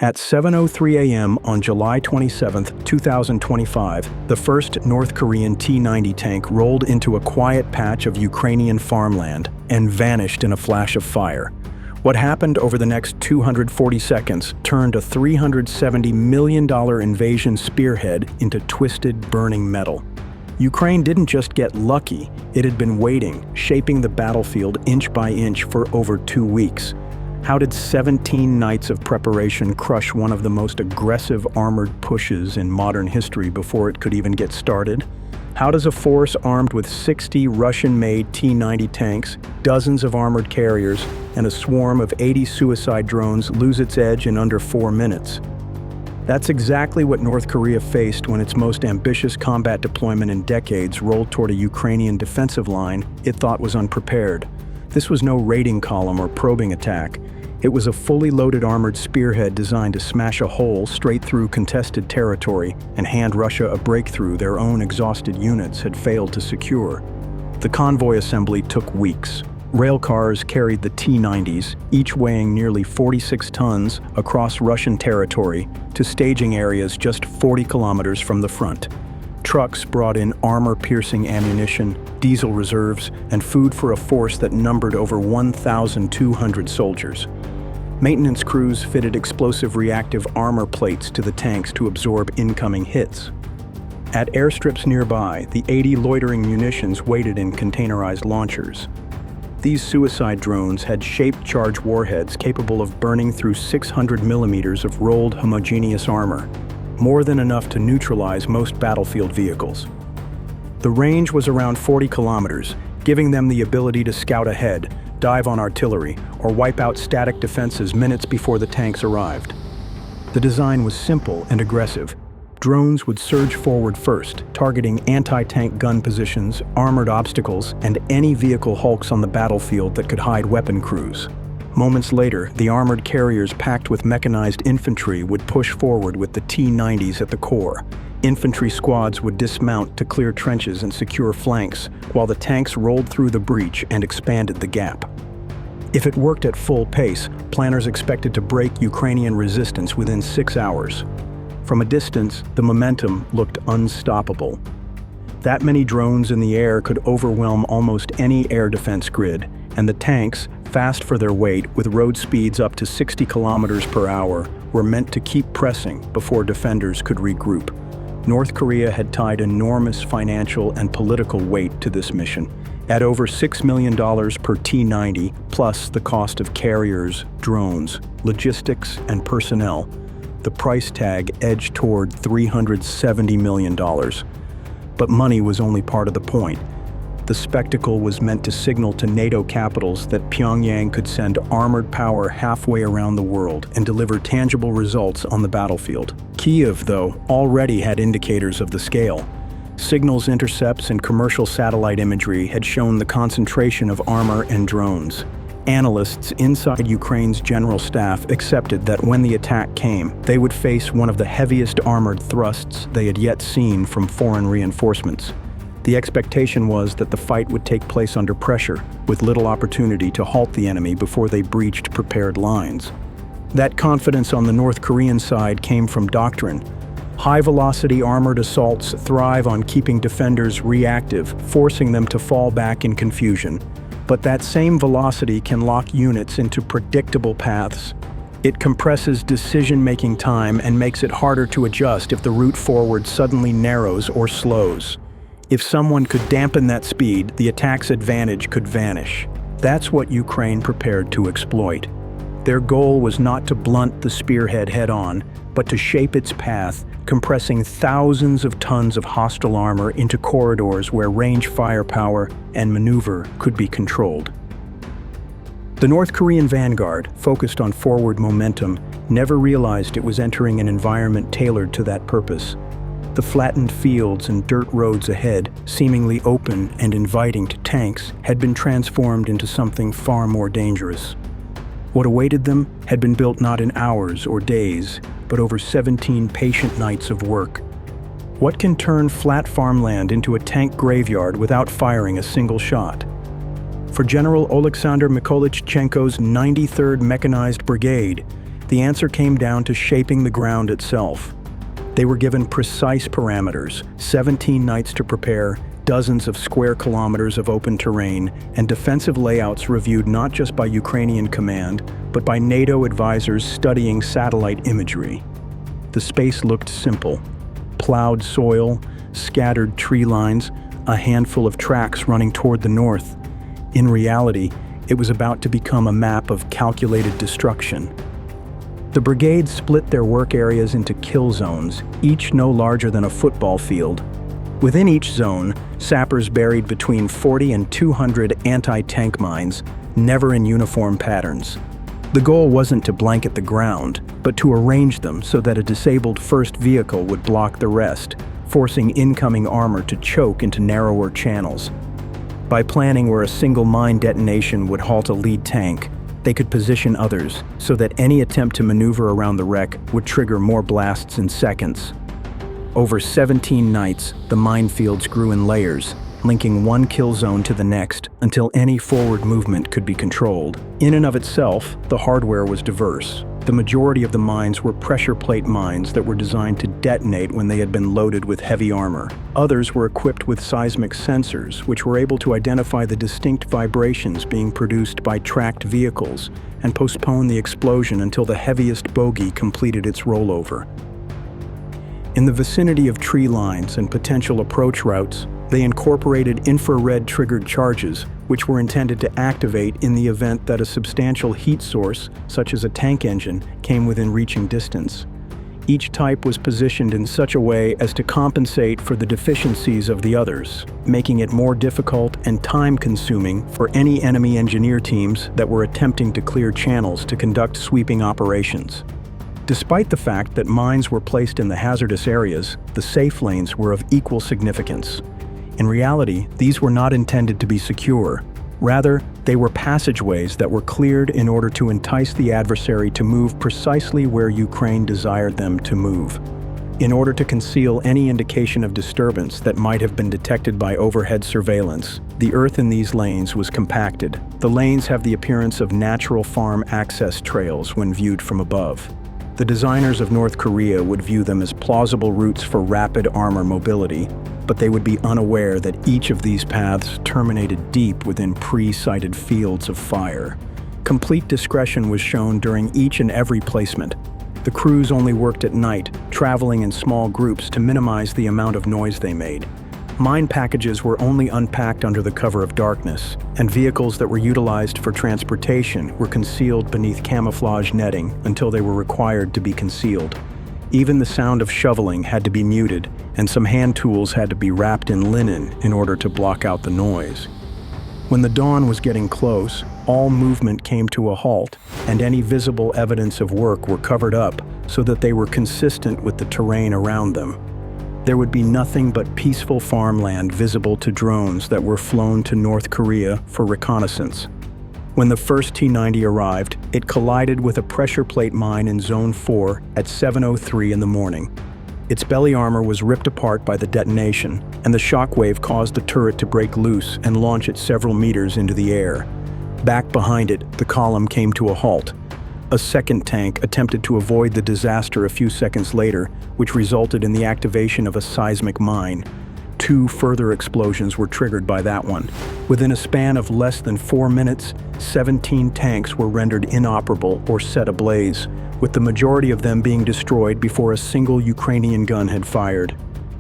At 7:03 a.m. on July 27, 2025, the first North Korean T90 tank rolled into a quiet patch of Ukrainian farmland and vanished in a flash of fire. What happened over the next 240 seconds turned a $370 million invasion spearhead into twisted, burning metal. Ukraine didn't just get lucky, it had been waiting, shaping the battlefield inch by inch for over 2 weeks. How did 17 nights of preparation crush one of the most aggressive armored pushes in modern history before it could even get started? How does a force armed with 60 Russian-made T-90 tanks, dozens of armored carriers, and a swarm of 80 suicide drones lose its edge in under 4 minutes? That's exactly what North Korea faced when its most ambitious combat deployment in decades rolled toward a Ukrainian defensive line it thought was unprepared. This was no raiding column or probing attack. It was a fully loaded armored spearhead designed to smash a hole straight through contested territory and hand Russia a breakthrough their own exhausted units had failed to secure. The convoy assembly took weeks. Rail cars carried the T-90s, each weighing nearly 46 tons, across Russian territory to staging areas just 40 kilometers from the front. Trucks brought in armor-piercing ammunition, diesel reserves, and food for a force that numbered over 1,200 soldiers. Maintenance crews fitted explosive reactive armor plates to the tanks to absorb incoming hits. At airstrips nearby, the 80 loitering munitions waited in containerized launchers. These suicide drones had shaped charge warheads capable of burning through 600 millimeters of rolled homogeneous armor, more than enough to neutralize most battlefield vehicles. The range was around 40 kilometers, giving them the ability to scout ahead, dive on artillery, or wipe out static defenses minutes before the tanks arrived. The design was simple and aggressive. Drones would surge forward first, targeting anti-tank gun positions, armored obstacles, and any vehicle hulks on the battlefield that could hide weapon crews. Moments later, the armored carriers packed with mechanized infantry would push forward with the T-90s at the core. Infantry squads would dismount to clear trenches and secure flanks, while the tanks rolled through the breach and expanded the gap. If it worked at full pace, planners expected to break Ukrainian resistance within 6 hours. From a distance, the momentum looked unstoppable. That many drones in the air could overwhelm almost any air defense grid, and the tanks, fast for their weight with road speeds up to 60 kilometers per hour, were meant to keep pressing before defenders could regroup. North Korea had tied enormous financial and political weight to this mission. At over $6 million per T-90, plus the cost of carriers, drones, logistics, and personnel, the price tag edged toward $370 million. But money was only part of the point. The spectacle was meant to signal to NATO capitals that Pyongyang could send armored power halfway around the world and deliver tangible results on the battlefield. Kyiv, though, already had indicators of the scale. Signals intercepts and commercial satellite imagery had shown the concentration of armor and drones. Analysts inside Ukraine's general staff accepted that when the attack came, they would face one of the heaviest armored thrusts they had yet seen from foreign reinforcements. The expectation was that the fight would take place under pressure, with little opportunity to halt the enemy before they breached prepared lines. That confidence on the North Korean side came from doctrine. High-velocity armored assaults thrive on keeping defenders reactive, forcing them to fall back in confusion. But that same velocity can lock units into predictable paths. It compresses decision-making time and makes it harder to adjust if the route forward suddenly narrows or slows. If someone could dampen that speed, the attack's advantage could vanish. That's what Ukraine prepared to exploit. Their goal was not to blunt the spearhead head-on, but to shape its path, compressing thousands of tons of hostile armor into corridors where range firepower and maneuver could be controlled. The North Korean vanguard, focused on forward momentum, never realized it was entering an environment tailored to that purpose. The flattened fields and dirt roads ahead, seemingly open and inviting to tanks, had been transformed into something far more dangerous. What awaited them had been built not in hours or days, but over 17 patient nights of work. What can turn flat farmland into a tank graveyard without firing a single shot? For General Oleksandr Mykolaichchenko's 93rd Mechanized Brigade, The answer came down to shaping the ground itself. They were given precise parameters, 17 nights to prepare, dozens of square kilometers of open terrain, and defensive layouts reviewed not just by Ukrainian command, but by NATO advisors studying satellite imagery. The space looked simple: plowed soil, scattered tree lines, a handful of tracks running toward the north. In reality, it was about to become a map of calculated destruction. The brigades split their work areas into kill zones, each no larger than a football field. Within each zone, sappers buried between 40 and 200 anti-tank mines, never in uniform patterns. The goal wasn't to blanket the ground, but to arrange them so that a disabled first vehicle would block the rest, forcing incoming armor to choke into narrower channels. By planning where a single mine detonation would halt a lead tank, they could position others so that any attempt to maneuver around the wreck would trigger more blasts in seconds. Over 17 nights, the minefields grew in layers, linking one kill zone to the next until any forward movement could be controlled. In and of itself, the hardware was diverse. The majority of the mines were pressure plate mines that were designed to detonate when they had been loaded with heavy armor. Others were equipped with seismic sensors, which were able to identify the distinct vibrations being produced by tracked vehicles and postpone the explosion until the heaviest bogey completed its rollover. In the vicinity of tree lines and potential approach routes, they incorporated infrared-triggered charges, which were intended to activate in the event that a substantial heat source, such as a tank engine, came within reaching distance. Each type was positioned in such a way as to compensate for the deficiencies of the others, making it more difficult and time-consuming for any enemy engineer teams that were attempting to clear channels to conduct sweeping operations. Despite the fact that mines were placed in the hazardous areas, the safe lanes were of equal significance. In reality, these were not intended to be secure. Rather, they were passageways that were cleared in order to entice the adversary to move precisely where Ukraine desired them to move. In order to conceal any indication of disturbance that might have been detected by overhead surveillance, the earth in these lanes was compacted. The lanes have the appearance of natural farm access trails when viewed from above. The designers of North Korea would view them as plausible routes for rapid armor mobility, but they would be unaware that each of these paths terminated deep within pre-sighted fields of fire. Complete discretion was shown during each and every placement. The crews only worked at night, traveling in small groups to minimize the amount of noise they made. Mine packages were only unpacked under the cover of darkness, and vehicles that were utilized for transportation were concealed beneath camouflage netting until they were required to be concealed. Even the sound of shoveling had to be muted, and some hand tools had to be wrapped in linen in order to block out the noise. When the dawn was getting close, all movement came to a halt, and any visible evidence of work were covered up so that they were consistent with the terrain around them. There would be nothing but peaceful farmland visible to drones that were flown to North Korea for reconnaissance. When the first T90 arrived, it collided with a pressure plate mine in Zone 4 at 7:03 in the morning. Its belly armor was ripped apart by the detonation, and the shockwave caused the turret to break loose and launch it several meters into the air. Back behind it, the column came to a halt. A second tank attempted to avoid the disaster a few seconds later, which resulted in the activation of a seismic mine. 2 further explosions were triggered by that one. Within a span of less than 4 minutes, 17 tanks were rendered inoperable or set ablaze, with the majority of them being destroyed before a single Ukrainian gun had fired.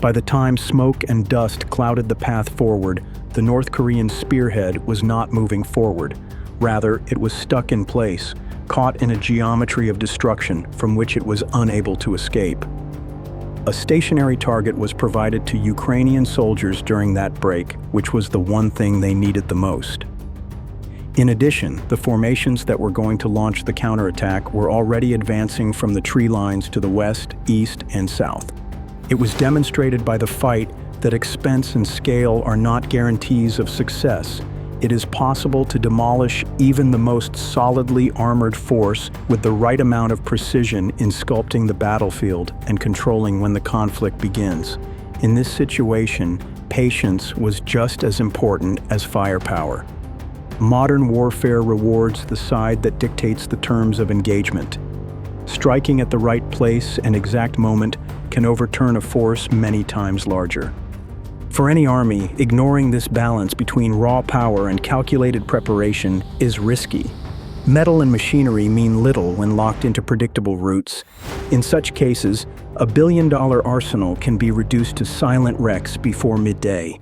By the time smoke and dust clouded the path forward, the North Korean spearhead was not moving forward. Rather, it was stuck in place, caught in a geometry of destruction from which it was unable to escape. A stationary target was provided to Ukrainian soldiers during that break, which was the one thing they needed the most. In addition, the formations that were going to launch the counterattack were already advancing from the tree lines to the west, east, and south. It was demonstrated by the fight that expense and scale are not guarantees of success. It is possible to demolish even the most solidly armored force with the right amount of precision in sculpting the battlefield and controlling when the conflict begins. In this situation, patience was just as important as firepower. Modern warfare rewards the side that dictates the terms of engagement. Striking at the right place and exact moment can overturn a force many times larger. For any army, ignoring this balance between raw power and calculated preparation is risky. Metal and machinery mean little when locked into predictable routes. In such cases, a billion-dollar arsenal can be reduced to silent wrecks before midday.